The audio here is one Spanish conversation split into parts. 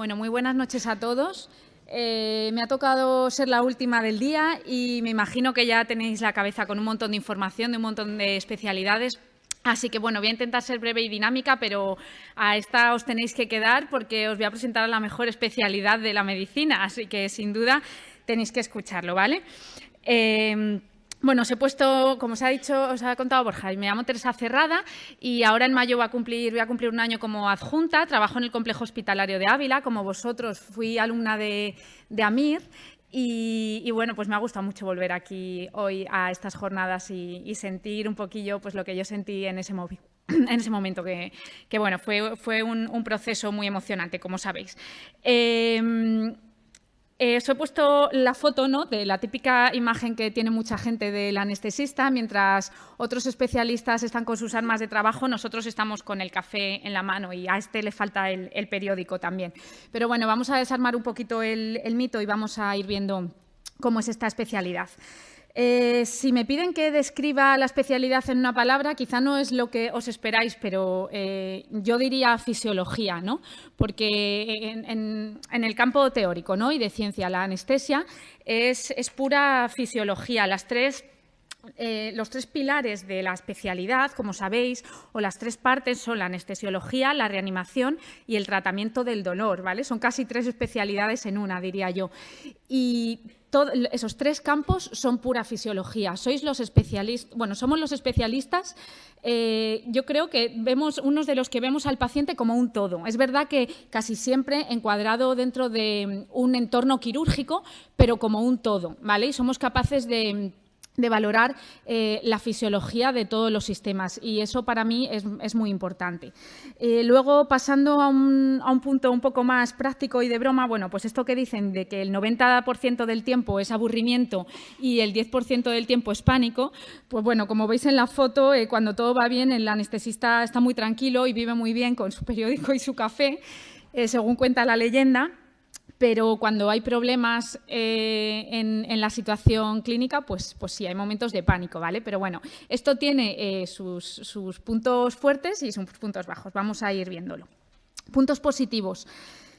Bueno, muy buenas noches a todos. Me ha tocado ser la última del día y me imagino que ya tenéis la cabeza con un montón de información, de un montón de especialidades. Así que, bueno, voy a intentar ser breve y dinámica, pero a esta os tenéis que quedar porque os voy a presentar a la mejor especialidad de la medicina, así que, sin duda, tenéis que escucharlo, ¿vale? Bueno, os he puesto, como os ha contado Borja, me llamo Teresa Cerrada y ahora en mayo voy a cumplir un año como adjunta. Trabajo en el Complejo Hospitalario de Ávila. Como vosotros, fui alumna de AMIR y bueno, pues me ha gustado mucho volver aquí hoy a estas jornadas y sentir un poquillo pues, lo que yo sentí en ese momento, que bueno, fue un proceso muy emocionante, como sabéis. Os he puesto la foto, ¿no?, de la típica imagen que tiene mucha gente del anestesista. Mientras otros especialistas están con sus armas de trabajo, nosotros estamos con el café en la mano y a este le falta el periódico también. Pero bueno, vamos a desarmar un poquito el mito y vamos a ir viendo cómo es esta especialidad. Si me piden que describa la especialidad en una palabra, quizá no es lo que os esperáis, pero yo diría fisiología, ¿no? Porque en el campo teórico, ¿no?, y de ciencia, la anestesia es pura fisiología. Los tres pilares de la especialidad, como sabéis, o las tres partes son la anestesiología, la reanimación y el tratamiento del dolor, ¿vale? Son casi tres especialidades en una, diría yo. Y esos tres campos son pura fisiología. Sois los especialistas, bueno, somos los especialistas. Yo creo que unos de los que vemos al paciente como un todo. Es verdad que casi siempre encuadrado dentro de un entorno quirúrgico, pero como un todo, ¿vale? Y somos capaces de valorar la fisiología de todos los sistemas y eso para mí es muy importante. Luego, pasando a un punto un poco más práctico y de broma, bueno, pues esto que dicen de que el 90% del tiempo es aburrimiento y el 10% del tiempo es pánico, pues bueno, como veis en la foto, cuando todo va bien, el anestesista está muy tranquilo y vive muy bien con su periódico y su café, según cuenta la leyenda. Pero cuando hay problemas en la situación clínica, pues sí, hay momentos de pánico, ¿vale? Pero bueno, esto tiene sus puntos fuertes y sus puntos bajos. Vamos a ir viéndolo. Puntos positivos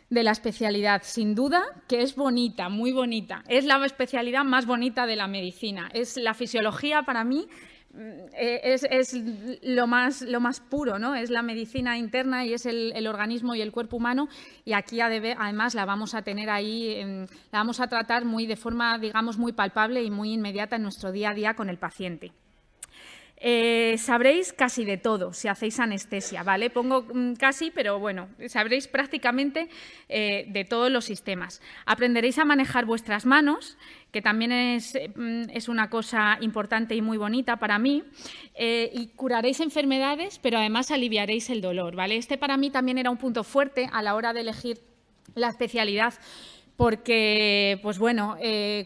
de la especialidad, sin duda, que es bonita, muy bonita. Es la especialidad más bonita de la medicina. Es la fisiología, para mí, es lo más puro, ¿no? Es la medicina interna y es el organismo y el cuerpo humano, y aquí además la vamos a tener ahí, la vamos a tratar de forma, digamos, muy palpable y muy inmediata en nuestro día a día con el paciente. Sabréis casi de todo si hacéis anestesia, ¿vale? Pongo casi, pero bueno, sabréis prácticamente de todos los sistemas. Aprenderéis a manejar vuestras manos, que también es una cosa importante y muy bonita para mí, y curaréis enfermedades, pero además aliviaréis el dolor, ¿vale? Este para mí también era un punto fuerte a la hora de elegir la especialidad, porque, pues bueno,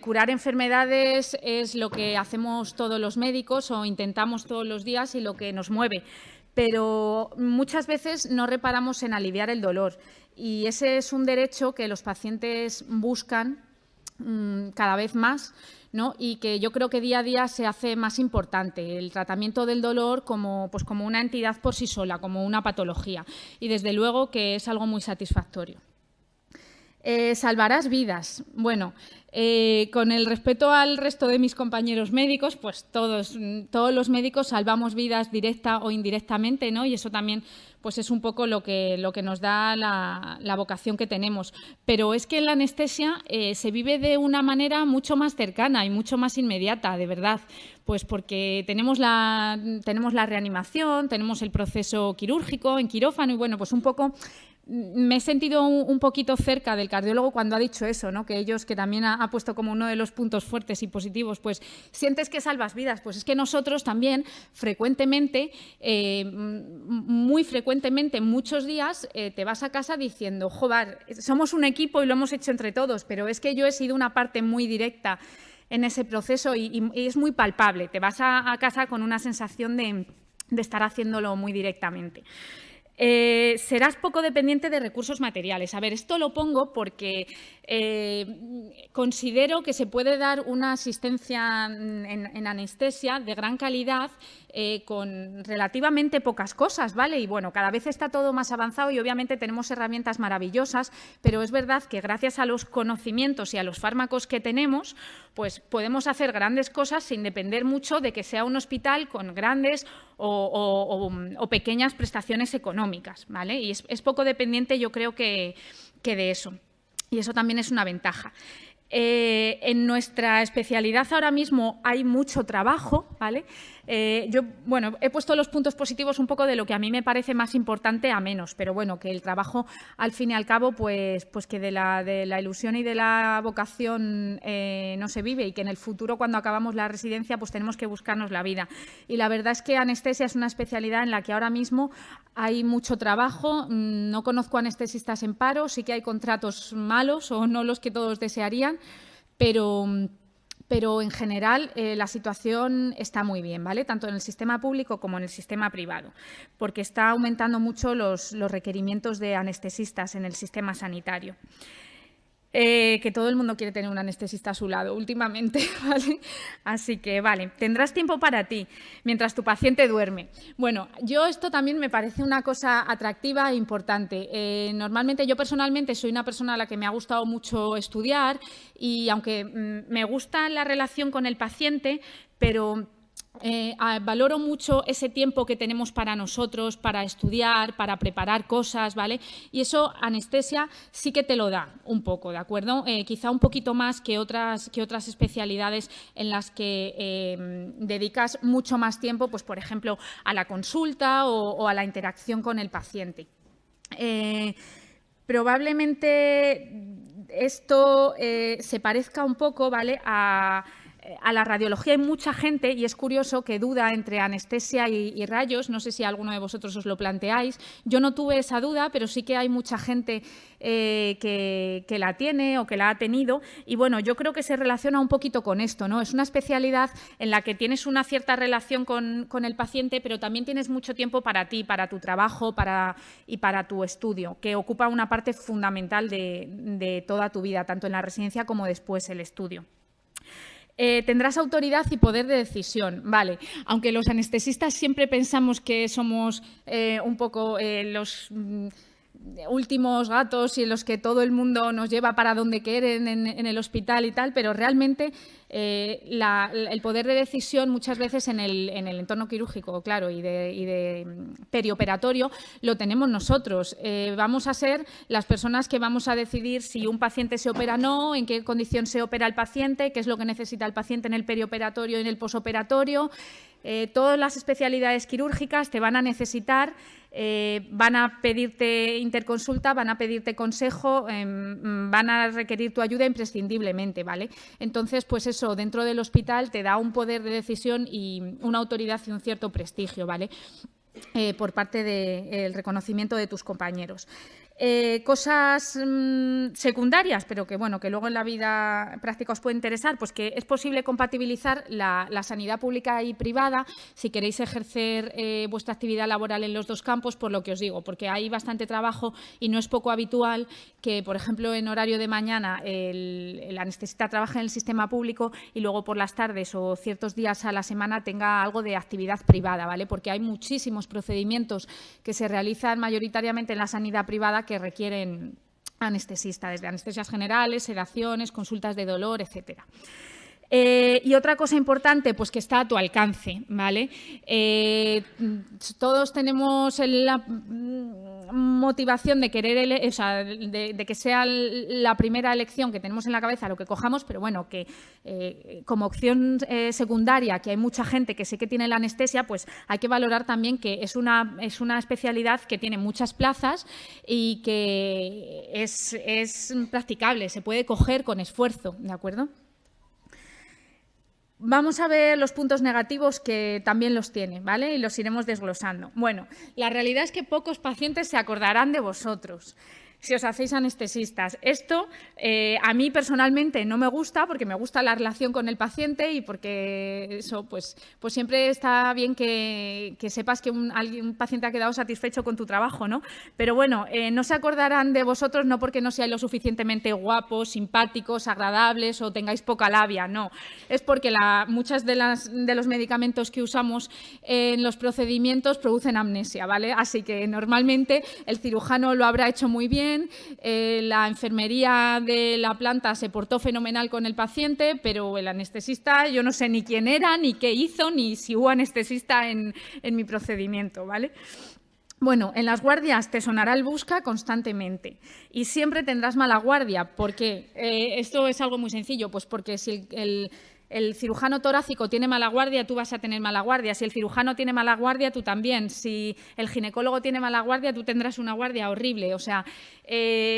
curar enfermedades es lo que hacemos todos los médicos o intentamos todos los días y lo que nos mueve, pero muchas veces no reparamos en aliviar el dolor y ese es un derecho que los pacientes buscan cada vez más, ¿no? Y que yo creo que día a día se hace más importante el tratamiento del dolor como una entidad por sí sola, como una patología, y desde luego que es algo muy satisfactorio. Salvarás vidas. Bueno, con el respeto al resto de mis compañeros médicos, pues todos los médicos salvamos vidas directa o indirectamente, ¿no? Y eso también pues es un poco lo que nos da la vocación que tenemos. Pero es que en la anestesia se vive de una manera mucho más cercana y mucho más inmediata, de verdad. Pues porque tenemos la reanimación, tenemos el proceso quirúrgico en quirófano y bueno, pues un poco me he sentido un poquito cerca del cardiólogo cuando ha dicho eso, ¿no? Que también ha puesto como uno de los puntos fuertes y positivos, pues sientes que salvas vidas. Pues es que nosotros también frecuentemente, muy frecuentemente, muchos días te vas a casa diciendo, joder, somos un equipo y lo hemos hecho entre todos, pero es que yo he sido una parte muy directa en ese proceso y es muy palpable. Te vas a casa con una sensación de estar haciéndolo muy directamente. Serás poco dependiente de recursos materiales. A ver, esto lo pongo porque considero que se puede dar una asistencia en anestesia de gran calidad con relativamente pocas cosas, ¿vale? Y bueno, cada vez está todo más avanzado y obviamente tenemos herramientas maravillosas, pero es verdad que gracias a los conocimientos y a los fármacos que tenemos, pues podemos hacer grandes cosas sin depender mucho de que sea un hospital con grandes o pequeñas prestaciones económicas, ¿vale? Y es poco dependiente, yo creo que de eso. Y eso también es una ventaja. En nuestra especialidad ahora mismo hay mucho trabajo, ¿vale? Yo, bueno, he puesto los puntos positivos un poco de lo que a mí me parece más importante a menos, pero bueno, que el trabajo, al fin y al cabo, pues que de la ilusión y de la vocación no se vive y que en el futuro, cuando acabamos la residencia, pues tenemos que buscarnos la vida. Y la verdad es que anestesia es una especialidad en la que ahora mismo hay mucho trabajo. No conozco anestesistas en paro, sí que hay contratos malos o no los que todos desearían, pero en general la situación está muy bien, ¿vale? Tanto en el sistema público como en el sistema privado, porque está aumentando mucho los requerimientos de anestesistas en el sistema sanitario. Que todo el mundo quiere tener un anestesista a su lado últimamente, ¿vale? Así que, vale, tendrás tiempo para ti mientras tu paciente duerme. Bueno, esto también me parece una cosa atractiva e importante. Normalmente, yo personalmente soy una persona a la que me ha gustado mucho estudiar y aunque me gusta la relación con el paciente, pero valoro mucho ese tiempo que tenemos para nosotros, para estudiar, para preparar cosas, ¿vale? Y eso anestesia sí que te lo da un poco, ¿de acuerdo? Quizá un poquito más que otras especialidades en las que dedicas mucho más tiempo, pues por ejemplo, a la consulta o a la interacción con el paciente. Probablemente esto se parezca un poco, ¿vale?, a la radiología. Hay mucha gente, y es curioso, que duda entre anestesia y rayos. No sé si alguno de vosotros os lo planteáis. Yo no tuve esa duda, pero sí que hay mucha gente que la tiene o que la ha tenido. Y bueno, yo creo que se relaciona un poquito con esto, ¿no? Es una especialidad en la que tienes una cierta relación con el paciente, pero también tienes mucho tiempo para ti, para tu trabajo y para tu estudio, que ocupa una parte fundamental de toda tu vida, tanto en la residencia como después el estudio. Tendrás autoridad y poder de decisión, vale. Aunque los anestesistas siempre pensamos que somos un poco los últimos gatos y en los que todo el mundo nos lleva para donde quieren en el hospital y tal, pero realmente el poder de decisión muchas veces en el entorno quirúrgico, claro, y de perioperatorio lo tenemos nosotros. Vamos a ser las personas que vamos a decidir si un paciente se opera o no, en qué condición se opera el paciente, qué es lo que necesita el paciente en el perioperatorio y en el posoperatorio. Todas las especialidades quirúrgicas te van a necesitar, van a pedirte interconsulta, van a pedirte consejo, van a requerir tu ayuda imprescindiblemente, ¿vale? Entonces, pues eso, dentro del hospital te da un poder de decisión y una autoridad y un cierto prestigio, ¿vale? Por parte del reconocimiento de tus compañeros. Cosas secundarias, pero que, bueno, que luego en la vida práctica os puede interesar, pues que es posible compatibilizar la sanidad pública y privada si queréis ejercer vuestra actividad laboral en los dos campos, por lo que os digo, porque hay bastante trabajo y no es poco habitual que, por ejemplo, en horario de mañana el anestesista trabaje en el sistema público y luego por las tardes o ciertos días a la semana tenga algo de actividad privada, ¿vale? Porque hay muchísimos procedimientos que se realizan mayoritariamente en la sanidad privada que requieren anestesista, desde anestesias generales, sedaciones, consultas de dolor, etcétera. Y otra cosa importante, pues que está a tu alcance, ¿vale? Todos tenemos la motivación de querer, o sea, de que sea la primera elección que tenemos en la cabeza lo que cojamos, pero bueno, que como opción secundaria, que hay mucha gente que sé que tiene la anestesia, pues hay que valorar también que es una especialidad que tiene muchas plazas y que es practicable, se puede coger con esfuerzo, ¿de acuerdo? Vamos a ver los puntos negativos, que también los tiene, ¿vale? Y los iremos desglosando. Bueno, la realidad es que pocos pacientes se acordarán de vosotros. si os hacéis anestesistas. Esto a mí personalmente no me gusta porque me gusta la relación con el paciente y porque eso pues siempre está bien que sepas que un paciente ha quedado satisfecho con tu trabajo, ¿no? Pero bueno, no se acordarán de vosotros no porque no seáis lo suficientemente guapos, simpáticos, agradables o tengáis poca labia, no. Es porque muchas de los medicamentos que usamos en los procedimientos producen amnesia, ¿vale? Así que normalmente el cirujano lo habrá hecho muy bien, la enfermería de la planta se portó fenomenal con el paciente, pero el anestesista yo no sé ni quién era, ni qué hizo, ni si hubo anestesista en mi procedimiento, ¿vale? Bueno, en las guardias te sonará el busca constantemente y siempre tendrás mala guardia. ¿Por qué? Esto es algo muy sencillo, pues porque si el cirujano torácico tiene mala guardia, tú vas a tener mala guardia. Si el cirujano tiene mala guardia, tú también. Si el ginecólogo tiene mala guardia, tú tendrás una guardia horrible. O sea,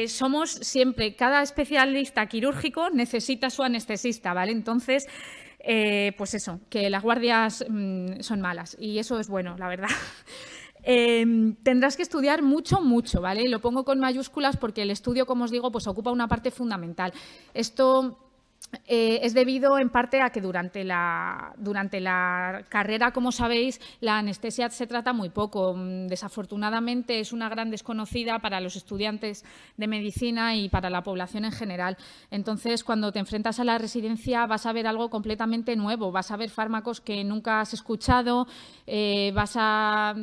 somos siempre, cada especialista quirúrgico necesita su anestesista, ¿vale? Entonces, pues eso, que las guardias son malas y eso es bueno, la verdad. Tendrás que estudiar mucho, ¿vale? Lo pongo con mayúsculas porque el estudio, como os digo, pues ocupa una parte fundamental. Esto es debido en parte a que durante la carrera, como sabéis, la anestesia se trata muy poco. Desafortunadamente es una gran desconocida para los estudiantes de medicina y para la población en general. Entonces, cuando te enfrentas a la residencia vas a ver algo completamente nuevo, vas a ver fármacos que nunca has escuchado, vas a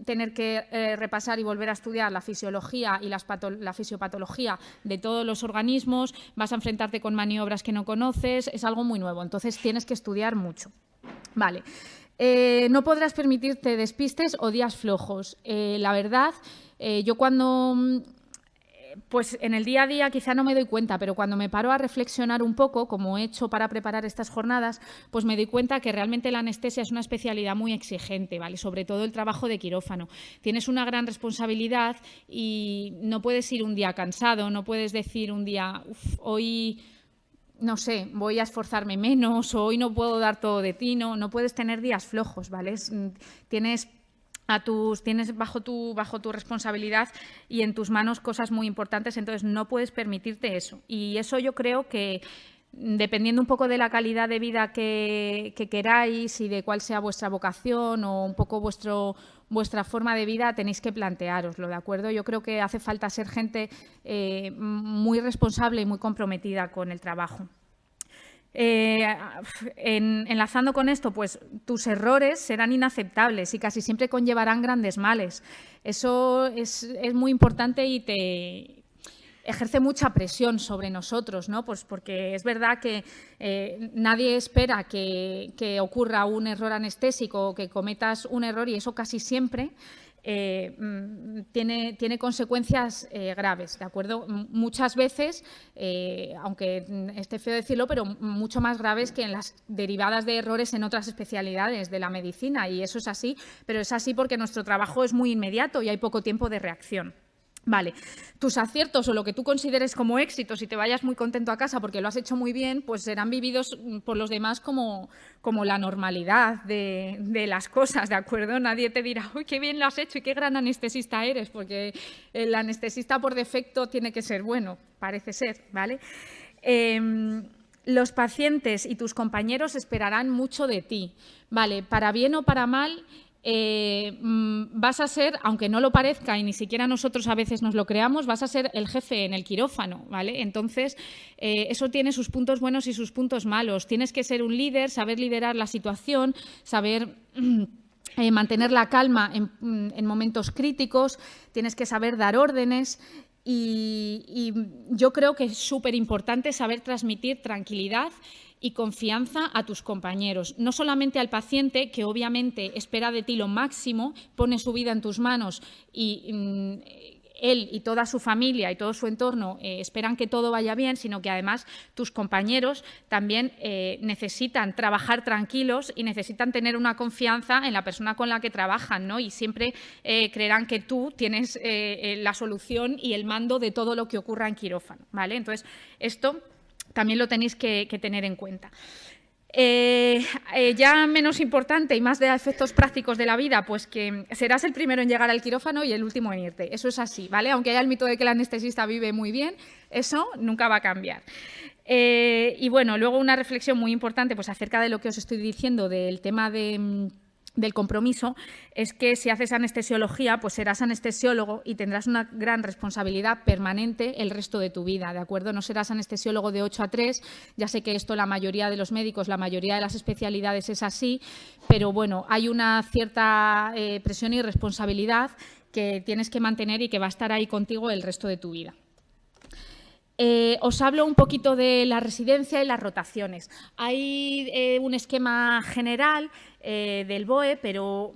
tener que repasar y volver a estudiar la fisiología y la fisiopatología de todos los organismos, vas a enfrentarte con maniobras que no conoces, es algo muy nuevo, entonces tienes que estudiar mucho. Vale. No podrás permitirte despistes o días flojos. La verdad, yo cuando, pues en el día a día quizá no me doy cuenta, pero cuando me paro a reflexionar un poco, como he hecho para preparar estas jornadas, pues me doy cuenta que realmente la anestesia es una especialidad muy exigente, ¿vale? Sobre todo el trabajo de quirófano. Tienes una gran responsabilidad y no puedes ir un día cansado, no puedes decir un día, hoy no sé, voy a esforzarme menos o hoy no puedo dar todo de ti, no puedes tener días flojos, ¿vale? Tienes bajo tu responsabilidad y en tus manos cosas muy importantes, entonces no puedes permitirte eso. Y eso yo creo que, dependiendo un poco de la calidad de vida que queráis y de cuál sea vuestra vocación o un poco vuestra forma de vida, tenéis que planteároslo, ¿de acuerdo? Yo creo que hace falta ser gente muy responsable y muy comprometida con el trabajo. Enlazando con esto, pues tus errores serán inaceptables y casi siempre conllevarán grandes males. Eso es muy importante y te ejerce mucha presión sobre nosotros, ¿no? Pues porque es verdad que nadie espera que ocurra un error anestésico o que cometas un error y eso casi siempre tiene consecuencias graves, ¿de acuerdo? Muchas veces, aunque esté feo decirlo, pero mucho más graves que en las derivadas de errores en otras especialidades de la medicina y eso es así, pero es así porque nuestro trabajo es muy inmediato y hay poco tiempo de reacción. Vale, tus aciertos o lo que tú consideres como éxitos y te vayas muy contento a casa porque lo has hecho muy bien, pues serán vividos por los demás como la normalidad de las cosas, ¿de acuerdo? Nadie te dirá, uy, qué bien lo has hecho y qué gran anestesista eres, porque el anestesista por defecto tiene que ser bueno, parece ser, ¿vale? Los pacientes y tus compañeros esperarán mucho de ti, ¿vale? Para bien o para mal, vas a ser, aunque no lo parezca y ni siquiera nosotros a veces nos lo creamos, vas a ser el jefe en el quirófano, ¿vale? Entonces, eso tiene sus puntos buenos y sus puntos malos. Tienes que ser un líder, saber liderar la situación, saber mantener la calma en momentos críticos, tienes que saber dar órdenes. Y yo creo que es súper importante saber transmitir tranquilidad y confianza a tus compañeros, no solamente al paciente, que obviamente espera de ti lo máximo, pone su vida en tus manos y él y toda su familia y todo su entorno esperan que todo vaya bien, sino que además tus compañeros también necesitan trabajar tranquilos y necesitan tener una confianza en la persona con la que trabajan, ¿no? Y siempre creerán que tú tienes la solución y el mando de todo lo que ocurra en quirófano, ¿vale? Entonces, esto también lo tenéis que tener en cuenta. Ya menos importante y más de efectos prácticos de la vida, pues que serás el primero en llegar al quirófano y el último en irte. Eso es así, ¿vale? Aunque haya el mito de que el anestesista vive muy bien, eso nunca va a cambiar. Y bueno, luego una reflexión muy importante pues acerca de lo que os estoy diciendo del tema del compromiso, es que si haces anestesiología, pues serás anestesiólogo y tendrás una gran responsabilidad permanente el resto de tu vida, ¿de acuerdo? No serás anestesiólogo de 8 a 3, ya sé que esto la mayoría de los médicos, la mayoría de las especialidades es así, pero bueno, hay una cierta presión y responsabilidad que tienes que mantener y que va a estar ahí contigo el resto de tu vida. Os hablo un poquito de la residencia y las rotaciones. Hay un esquema general del BOE, pero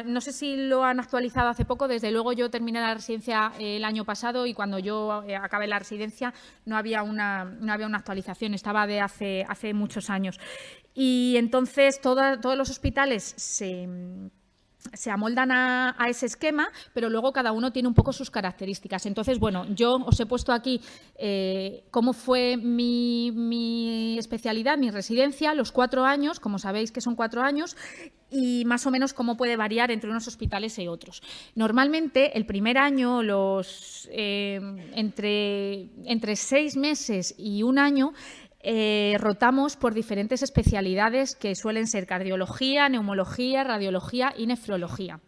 no sé si lo han actualizado hace poco. Desde luego yo terminé la residencia el año pasado y cuando yo acabé la residencia no había una actualización, estaba de hace muchos años. Y entonces todos los hospitales se amoldan a ese esquema, pero luego cada uno tiene un poco sus características. Entonces, bueno, yo os he puesto aquí cómo fue mi especialidad, mi residencia, los 4 años, como sabéis que son 4 años, y más o menos cómo puede variar entre unos hospitales y otros. Normalmente, el primer año, entre 6 meses y 1 año, rotamos por diferentes especialidades que suelen ser cardiología, neumología, radiología y nefrología.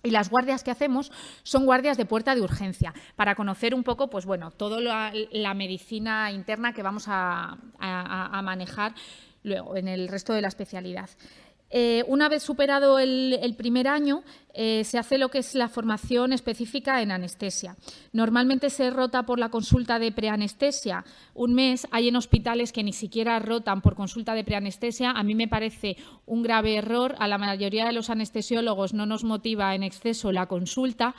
Y las guardias que hacemos son guardias de puerta de urgencia, para conocer un poco, pues bueno, toda la medicina interna que vamos a manejar luego en el resto de la especialidad. Una vez superado el primer año, se hace lo que es la formación específica en anestesia. Normalmente se rota por la consulta de preanestesia 1 mes. Hay en hospitales que ni siquiera rotan por consulta de preanestesia. A mí me parece un grave error. A la mayoría de los anestesiólogos no nos motiva en exceso la consulta,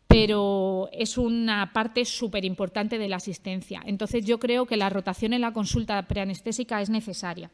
pero es una parte súper importante de la asistencia. Entonces, yo creo que la rotación en la consulta preanestésica es necesaria.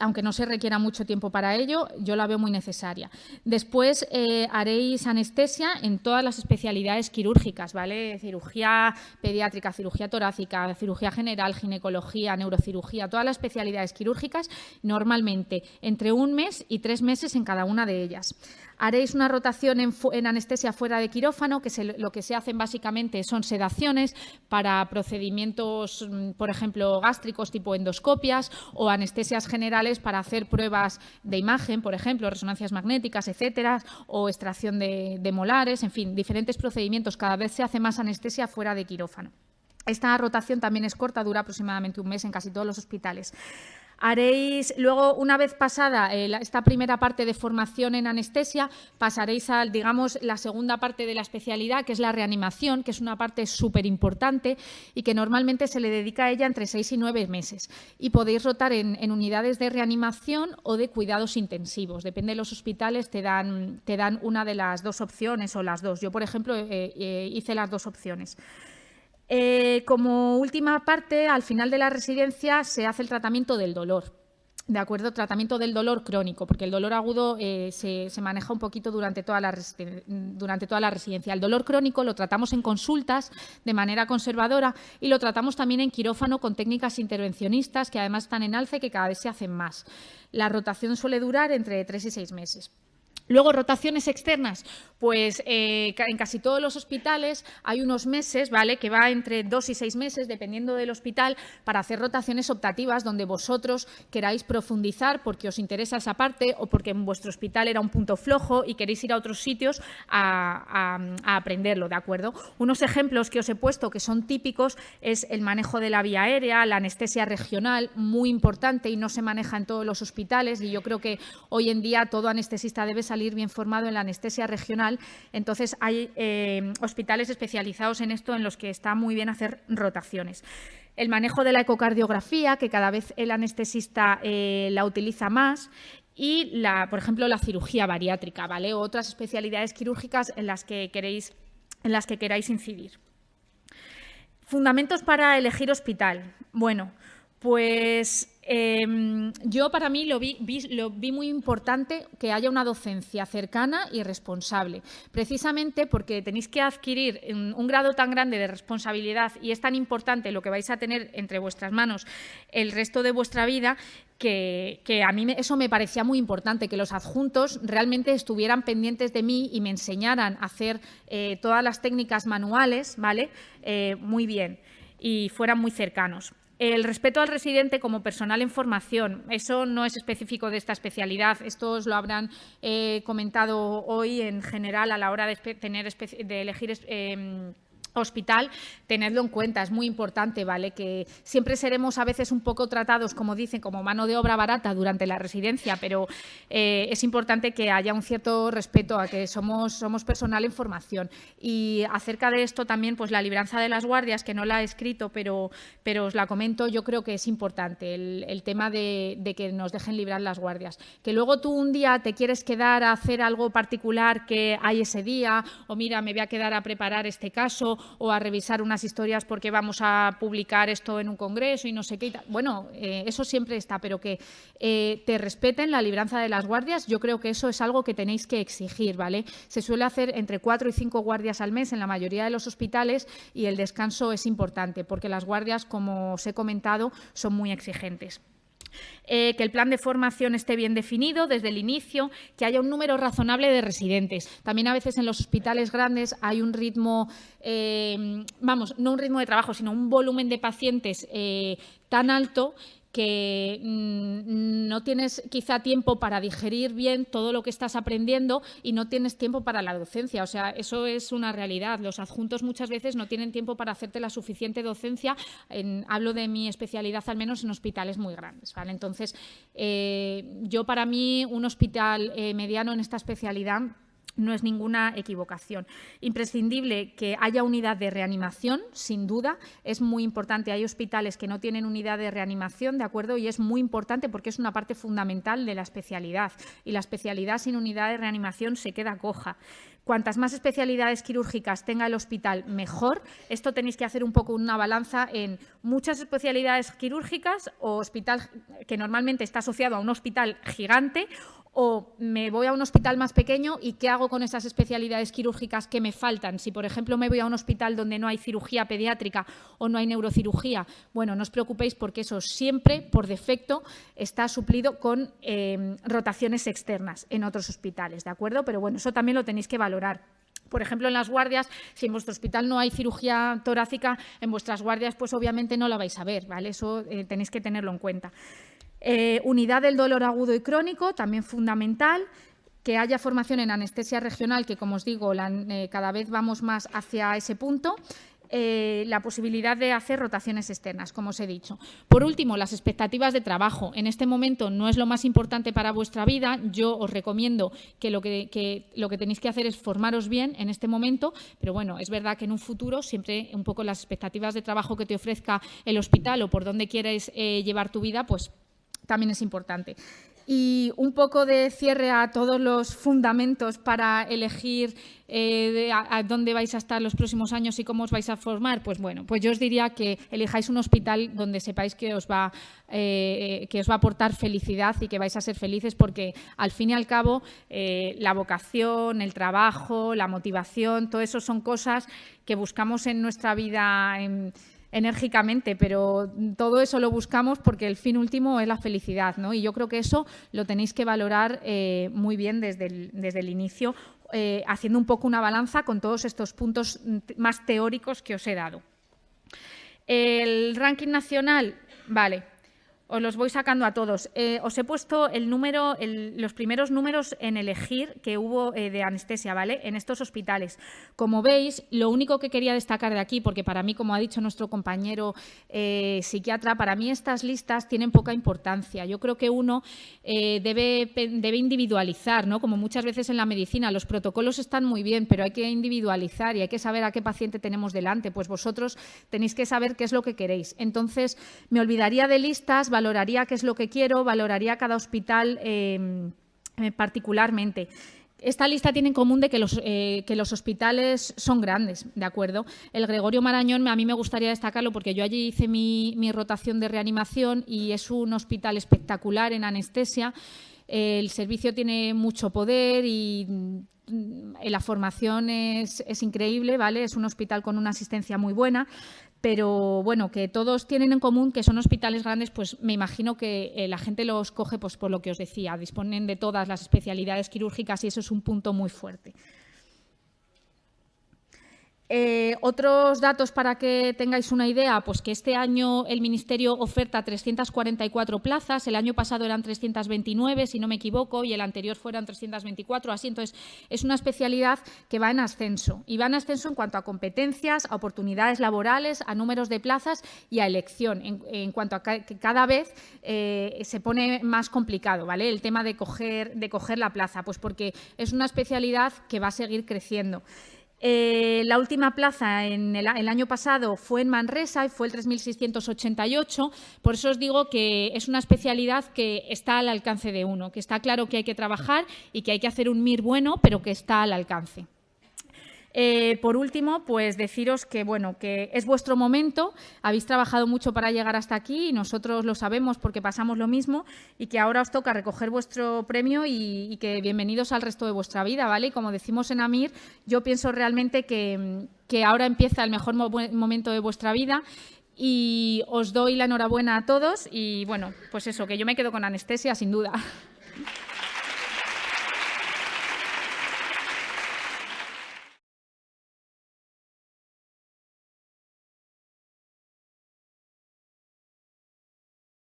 Aunque no se requiera mucho tiempo para ello, yo la veo muy necesaria. Después haréis anestesia en todas las especialidades quirúrgicas, ¿vale? Cirugía pediátrica, cirugía torácica, cirugía general, ginecología, neurocirugía, todas las especialidades quirúrgicas, normalmente entre 1 mes y 3 meses en cada una de ellas. Haréis una rotación en anestesia fuera de quirófano, que lo que se hacen básicamente son sedaciones para procedimientos, por ejemplo, gástricos tipo endoscopias, o anestesias generales para hacer pruebas de imagen, por ejemplo, resonancias magnéticas, etcétera, o extracción de molares, en fin, diferentes procedimientos. Cada vez se hace más anestesia fuera de quirófano. Esta rotación también es corta, dura aproximadamente 1 mes en casi todos los hospitales. Haréis, luego, una vez pasada esta primera parte de formación en anestesia, pasaréis a, digamos, la segunda parte de la especialidad, que es la reanimación, que es una parte súper importante y que normalmente se le dedica a ella entre 6 y 9 meses. Y podéis rotar en unidades de reanimación o de cuidados intensivos. Depende de los hospitales, te dan una de las 2 opciones o las 2. Yo, por ejemplo, hice las 2 opciones. Como última parte, al final de la residencia se hace el tratamiento del dolor, ¿de acuerdo? Tratamiento del dolor crónico, porque el dolor agudo se maneja un poquito durante toda la residencia. El dolor crónico lo tratamos en consultas de manera conservadora y lo tratamos también en quirófano con técnicas intervencionistas que además están en alza y que cada vez se hacen más. La rotación suele durar entre 3 y 6 meses. Luego, rotaciones externas, pues en casi todos los hospitales hay unos meses, ¿vale?, que va entre 2 y 6 meses, dependiendo del hospital, para hacer rotaciones optativas donde vosotros queráis profundizar porque os interesa esa parte o porque en vuestro hospital era un punto flojo y queréis ir a otros sitios a aprenderlo, ¿de acuerdo? Unos ejemplos que os he puesto que son típicos es el manejo de la vía aérea, la anestesia regional, muy importante y no se maneja en todos los hospitales, y yo creo que hoy en día todo anestesista debe salir bien formado en la anestesia regional. Entonces hay hospitales especializados en esto en los que está muy bien hacer rotaciones. El manejo de la ecocardiografía, que cada vez el anestesista la utiliza más, y por ejemplo la cirugía bariátrica, ¿vale?, o otras especialidades quirúrgicas en las que queráis incidir. Fundamentos para elegir hospital. Bueno, Pues yo para mí lo vi muy importante que haya una docencia cercana y responsable, precisamente porque tenéis que adquirir un grado tan grande de responsabilidad y es tan importante lo que vais a tener entre vuestras manos el resto de vuestra vida que a mí eso me parecía muy importante, que los adjuntos realmente estuvieran pendientes de mí y me enseñaran a hacer todas las técnicas manuales, ¿vale? Muy bien y fueran muy cercanos. El respeto al residente como personal en formación, eso no es específico de esta especialidad. Esto os lo habrán comentado hoy en general a la hora de elegir hospital, tenedlo en cuenta, es muy importante, ¿vale? Que siempre seremos a veces un poco tratados, como dicen, como mano de obra barata durante la residencia, pero es importante que haya un cierto respeto a que somos personal en formación. Y acerca de esto también, pues la libranza de las guardias, que no la he escrito, pero os la comento, yo creo que es importante el tema de que nos dejen librar las guardias. Que luego tú un día te quieres quedar a hacer algo particular que hay ese día, o mira, me voy a quedar a preparar este caso, o a revisar unas historias porque vamos a publicar esto en un congreso y no sé qué. Bueno, eso siempre está, pero que te respeten la libranza de las guardias, yo creo que eso es algo que tenéis que exigir, ¿vale? Se suele hacer entre 4 y 5 guardias al mes en la mayoría de los hospitales y el descanso es importante porque las guardias, como os he comentado, son muy exigentes. Que el plan de formación esté bien definido desde el inicio, que haya un número razonable de residentes. También a veces en los hospitales grandes hay un ritmo, no un ritmo de trabajo, sino un volumen de pacientes tan alto que no tienes quizá tiempo para digerir bien todo lo que estás aprendiendo y no tienes tiempo para la docencia. O sea, eso es una realidad. Los adjuntos muchas veces no tienen tiempo para hacerte la suficiente docencia. Hablo de mi especialidad, al menos en hospitales muy grandes, ¿vale? Entonces, para mí, un hospital mediano en esta especialidad no es ninguna equivocación. Imprescindible que haya unidad de reanimación, sin duda, es muy importante. Hay hospitales que no tienen unidad de reanimación, ¿de acuerdo? Y es muy importante porque es una parte fundamental de la especialidad. Y la especialidad sin unidad de reanimación se queda coja. Cuantas más especialidades quirúrgicas tenga el hospital, mejor. Esto tenéis que hacer un poco una balanza en muchas especialidades quirúrgicas o hospital que normalmente está asociado a un hospital gigante, o me voy a un hospital más pequeño y ¿qué hago con esas especialidades quirúrgicas que me faltan? Si, por ejemplo, me voy a un hospital donde no hay cirugía pediátrica o no hay neurocirugía, bueno, no os preocupéis porque eso siempre, por defecto, está suplido con rotaciones externas en otros hospitales, ¿de acuerdo? Pero bueno, eso también lo tenéis que valorar. Por ejemplo, en las guardias, si en vuestro hospital no hay cirugía torácica, en vuestras guardias pues obviamente no la vais a ver, ¿vale? Eso tenéis que tenerlo en cuenta. Unidad del dolor agudo y crónico, también fundamental. Que haya formación en anestesia regional, que como os digo, cada vez vamos más hacia ese punto. La posibilidad de hacer rotaciones externas, como os he dicho. Por último, las expectativas de trabajo. En este momento no es lo más importante para vuestra vida. Yo os recomiendo que lo que tenéis que hacer es formaros bien en este momento, pero bueno, es verdad que en un futuro siempre un poco las expectativas de trabajo que te ofrezca el hospital o por dónde quieres llevar tu vida, pues también es importante. Y un poco de cierre a todos los fundamentos para elegir a dónde vais a estar los próximos años y cómo os vais a formar. Pues bueno, pues yo os diría que elijáis un hospital donde sepáis que os va a aportar felicidad y que vais a ser felices, porque al fin y al cabo la vocación, el trabajo, la motivación, todo eso son cosas que buscamos en nuestra vida enérgicamente, pero todo eso lo buscamos porque el fin último es la felicidad, ¿no? Y yo creo que eso lo tenéis que valorar muy bien desde el inicio, haciendo un poco una balanza con todos estos puntos más teóricos que os he dado. El ranking nacional, vale. Os los voy sacando a todos. Os he puesto los primeros números en elegir que hubo de anestesia, ¿vale? En estos hospitales. Como veis, lo único que quería destacar de aquí, porque para mí, como ha dicho nuestro compañero psiquiatra, para mí estas listas tienen poca importancia. Yo creo que uno debe individualizar, ¿no? Como muchas veces en la medicina, los protocolos están muy bien, pero hay que individualizar y hay que saber a qué paciente tenemos delante. Pues vosotros tenéis que saber qué es lo que queréis. Entonces, me olvidaría de listas, valoraría qué es lo que quiero, valoraría cada hospital particularmente. Esta lista tiene en común de que los hospitales son grandes, ¿de acuerdo? El Gregorio Marañón, a mí me gustaría destacarlo porque yo allí hice mi rotación de reanimación y es un hospital espectacular en anestesia. El servicio tiene mucho poder y la formación es increíble, ¿vale? Es un hospital con una asistencia muy buena, pero bueno, que todos tienen en común que son hospitales grandes, pues me imagino que la gente los coge pues, por lo que os decía, disponen de todas las especialidades quirúrgicas y eso es un punto muy fuerte. Otros datos para que tengáis una idea, pues que este año el Ministerio oferta 344 plazas, el año pasado eran 329, si no me equivoco, y el anterior fueran 324, así. Entonces, es una especialidad que va en ascenso, y va en ascenso en cuanto a competencias, a oportunidades laborales, a números de plazas y a elección, en cuanto a que cada vez se pone más complicado, ¿vale? El tema de coger la plaza, pues porque es una especialidad que va a seguir creciendo. La última plaza el año pasado fue en Manresa y fue el 3.688. Por eso os digo que es una especialidad que está al alcance de uno, que está claro que hay que trabajar y que hay que hacer un MIR bueno, pero que está al alcance. Por último, pues deciros que, bueno, que es vuestro momento, habéis trabajado mucho para llegar hasta aquí y nosotros lo sabemos porque pasamos lo mismo y que ahora os toca recoger vuestro premio y que bienvenidos al resto de vuestra vida, ¿vale? Y como decimos en AMIR, yo pienso realmente que ahora empieza el mejor momento de vuestra vida y os doy la enhorabuena a todos y, bueno, pues eso, que yo me quedo con anestesia sin duda.